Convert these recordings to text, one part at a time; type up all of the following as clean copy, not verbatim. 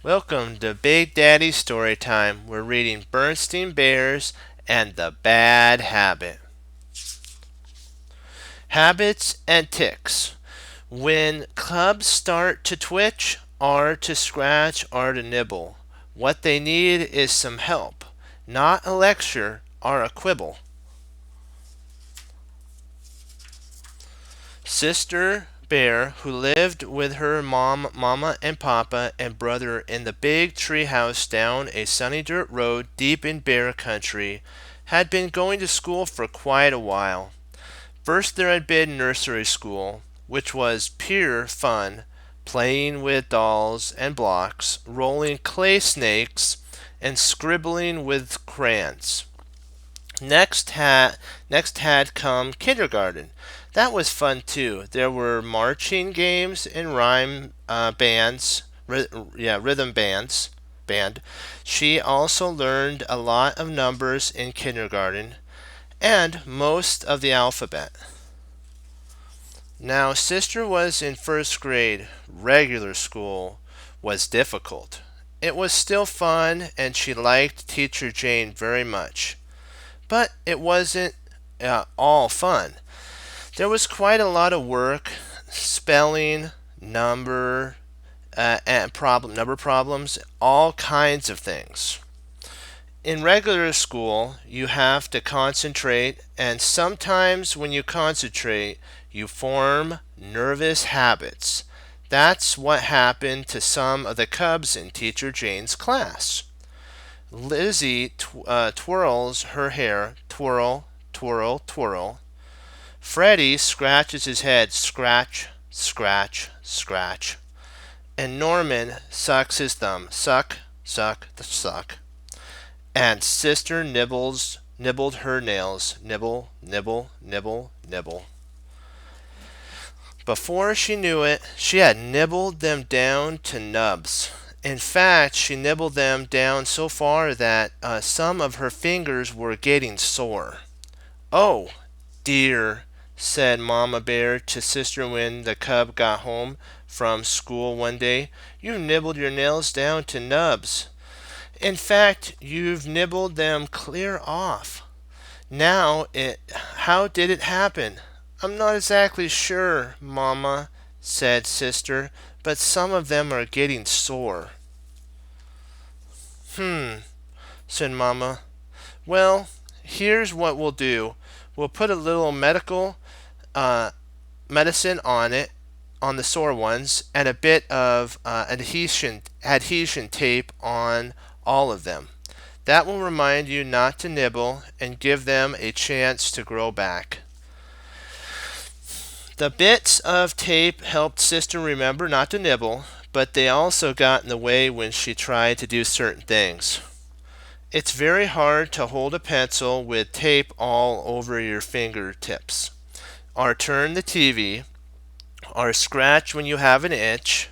Welcome to Big Daddy Storytime. We're reading Berenstain Bears and the Bad Habit. Habits and ticks. When cubs start to twitch, or to scratch, or to nibble, what they need is some help, not a lecture or a quibble. Sister Bear, who lived with her mama and papa and brother in the big tree house down a sunny dirt road deep in bear country, had been going to school for quite a while. First there had been nursery school, which was pure fun, playing with dolls and blocks, rolling clay snakes, and scribbling with crayons. Next had next had come kindergarten. That was fun too. There were marching games and rhyme bands, rhythm band. She also learned a lot of numbers in kindergarten and most of the alphabet. Now, sister was in first grade. Regular school was difficult. It was still fun, and she liked Teacher Jane very much. But it wasn't all fun. There was quite a lot of work, spelling, number problems, all kinds of things. In regular school, you have to concentrate, and sometimes when you concentrate, you form nervous habits. That's what happened to some of the cubs in Teacher Jane's class. Lizzie twirls her hair, twirl, twirl, twirl. Freddie scratches his head, scratch, scratch, scratch. And Norman sucks his thumb, suck, suck, suck. And sister nibbled her nails, nibble, nibble, nibble, nibble. Before she knew it, she had nibbled them down to nubs. In fact, she nibbled them down so far that some of her fingers were getting sore. "Oh, dear," said Mama Bear to Sister when the cub got home from school one day. "You nibbled your nails down to nubs. In fact, you've nibbled them clear off. How did it happen?" "I'm not exactly sure, Mama," said Sister, "but some of them are getting sore." "Hmm," said Mama. "Well, here's what we'll do. We'll put a little medical uh, medicine on the sore ones, and a bit of adhesion tape on all of them. That will remind you not to nibble and give them a chance to grow back." The bits of tape helped Sister remember not to nibble, but they also got in the way when she tried to do certain things. It's very hard to hold a pencil with tape all over your fingertips, or turn the TV, or scratch when you have an itch.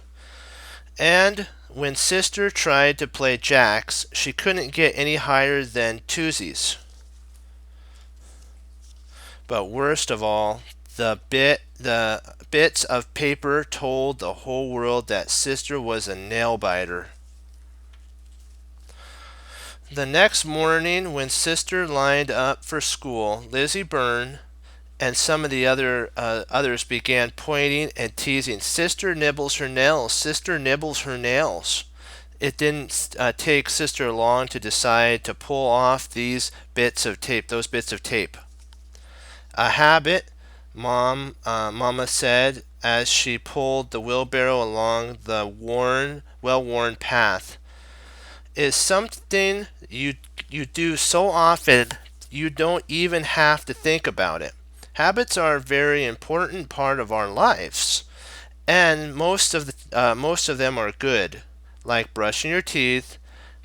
And when Sister tried to play jacks, she couldn't get any higher than twosies. But worst of all, the bits of paper told the whole world that Sister was a nail biter. The next morning, when Sister lined up for school, Lizzie Byrne and some of the others began pointing and teasing. "Sister nibbles her nails. Sister nibbles her nails." It didn't take Sister long to decide to pull off those bits of tape. "A habit," Mama said as she pulled the wheelbarrow along the well-worn path, "is something you do so often you don't even have to think about it. Habits are a very important part of our lives, and most of them are good, like brushing your teeth,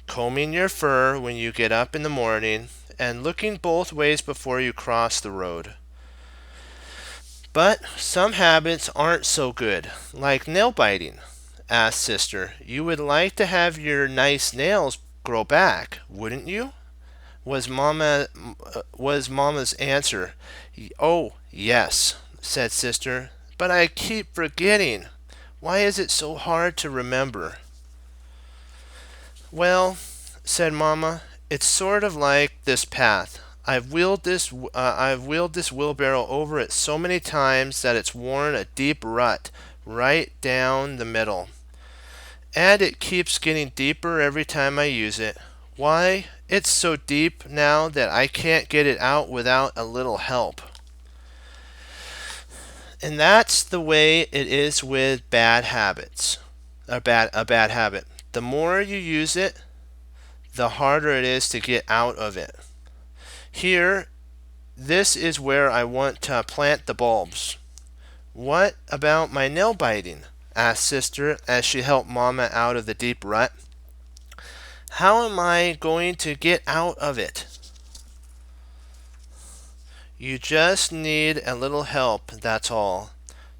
combing your fur when you get up in the morning, and looking both ways before you cross the road. But some habits aren't so good, like nail biting." Asked Sister. "You would like to have your nice nails grow back, wouldn't you?" Was Mama's answer. "Oh, yes," said Sister, "but I keep forgetting. Why is it so hard to remember?" Well, said Mamma, it's sort of like this path. I've wheeled this wheelbarrow over it so many times that it's worn a deep rut right down the middle. And it keeps getting deeper every time I use it. Why, it's so deep now that I can't get it out without a little help. And that's the way it is with bad habits. A bad habit. The more you use it, the harder it is to get out of it. Here, this is where I want to plant the bulbs. What about my nail biting? Asked Sister as she helped Mama out of the deep rut. How am I going to get out of it? You just need a little help, that's all,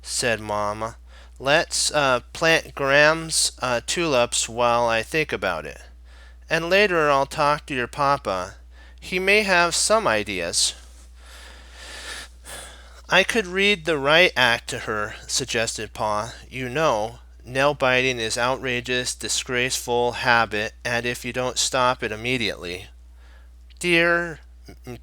said Mama. Let's plant Gramps tulips while I think about it. And later I'll talk to your papa. He may have some ideas. I could read the right act to her, suggested Pa. You know, nail biting is outrageous, disgraceful habit, and if you don't stop it immediately. Dear,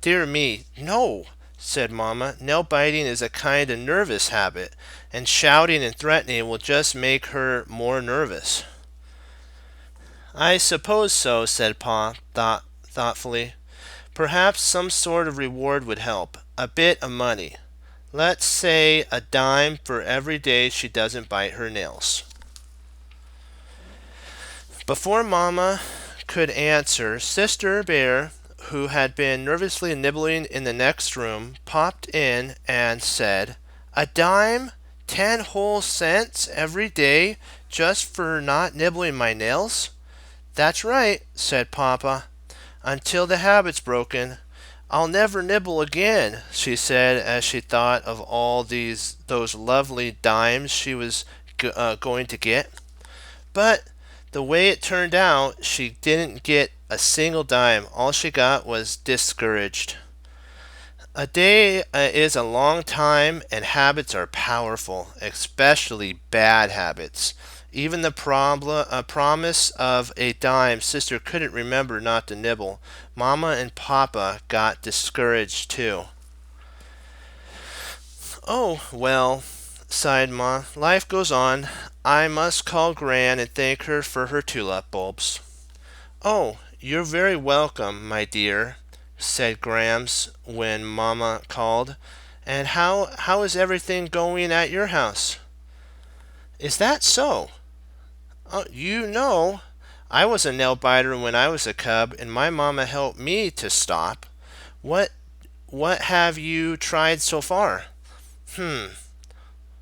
dear me, no, said Mamma. Nail biting is a kind of nervous habit, and shouting and threatening will just make her more nervous. I suppose so, said Pa thoughtfully. Perhaps some sort of reward would help. A bit of money. Let's say a dime for every day she doesn't bite her nails. Before Mamma could answer, Sister Bear, who had been nervously nibbling in the next room, popped in and said, A dime? 10 whole cents every day just for not nibbling my nails? That's right, said Papa. Until the habit's broken. I'll never nibble again, she said as she thought of all those lovely dimes she was going to get. But the way it turned out, she didn't get a single dime. All she got was discouraged. A day is a long time, and habits are powerful, especially bad habits. Even the promise of a dime, Sister couldn't remember not to nibble. Mama and Papa got discouraged too. Oh, well, sighed Ma. Life goes on. I must call Gran and thank her for her tulip bulbs. Oh, you're very welcome, my dear, said Gramps when Mama called. And how is everything going at your house? Is that so? Oh, you know, I was a nail biter when I was a cub, and my mama helped me to stop. What what have you tried so far? Hmm.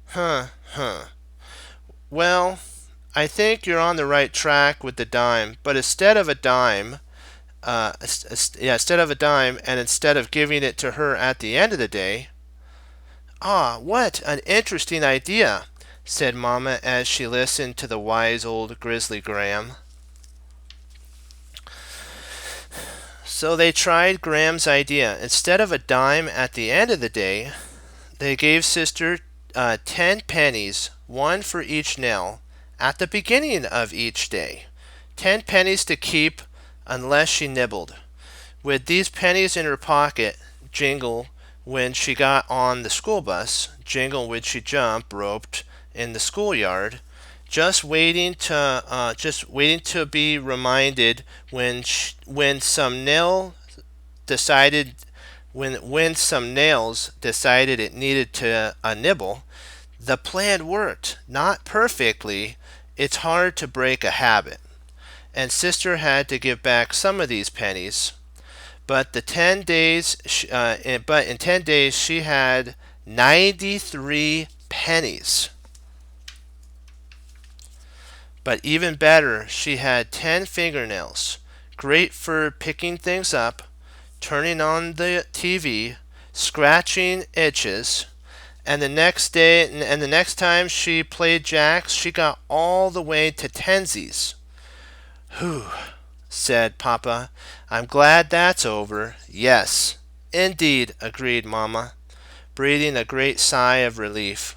Huh. Huh. Well, I think you're on the right track with the dime, but instead of a dime, and instead of giving it to her at the end of the day. Ah, what an interesting idea, said Mamma as she listened to the wise old grizzly Graham. So they tried Graham's idea. Instead of a dime at the end of the day, they gave Sister 10 pennies, one for each nail, at the beginning of each day. 10 pennies to keep unless she nibbled. With these pennies in her pocket, Jingle, when she got on the school bus, Jingle would she jump roped in the schoolyard, just waiting to be reminded when some nail decided when some nails decided it needed to a nibble. The plan worked, not perfectly. It's hard to break a habit, and Sister had to give back some of these pennies. But in 10 days she had 93 pennies. But even better, she had 10 fingernails, great for picking things up, turning on the TV, scratching itches, and the next time she played jacks, she got all the way to tensies. Whew, said Papa. I'm glad that's over. Yes, indeed, agreed Mamma, breathing a great sigh of relief.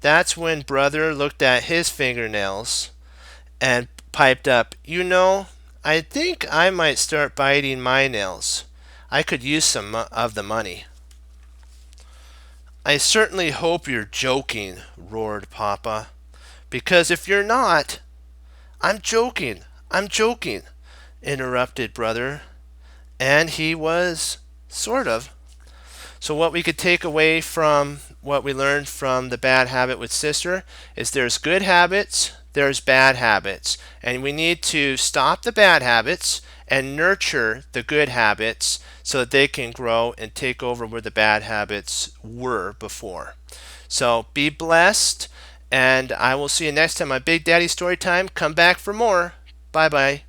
That's when Brother looked at his fingernails and piped up, You know, I think I might start biting my nails. I could use some of the money. I certainly hope you're joking, roared Papa. Because if you're not, I'm joking. I'm joking, interrupted Brother. And he was, sort of. So, what we could take away from what we learned from the bad habit with sister is there's good habits, there's bad habits. And we need to stop the bad habits and nurture the good habits so that they can grow and take over where the bad habits were before. So, be blessed, and I will see you next time on Big Daddy Story Time. Come back for more. Bye bye.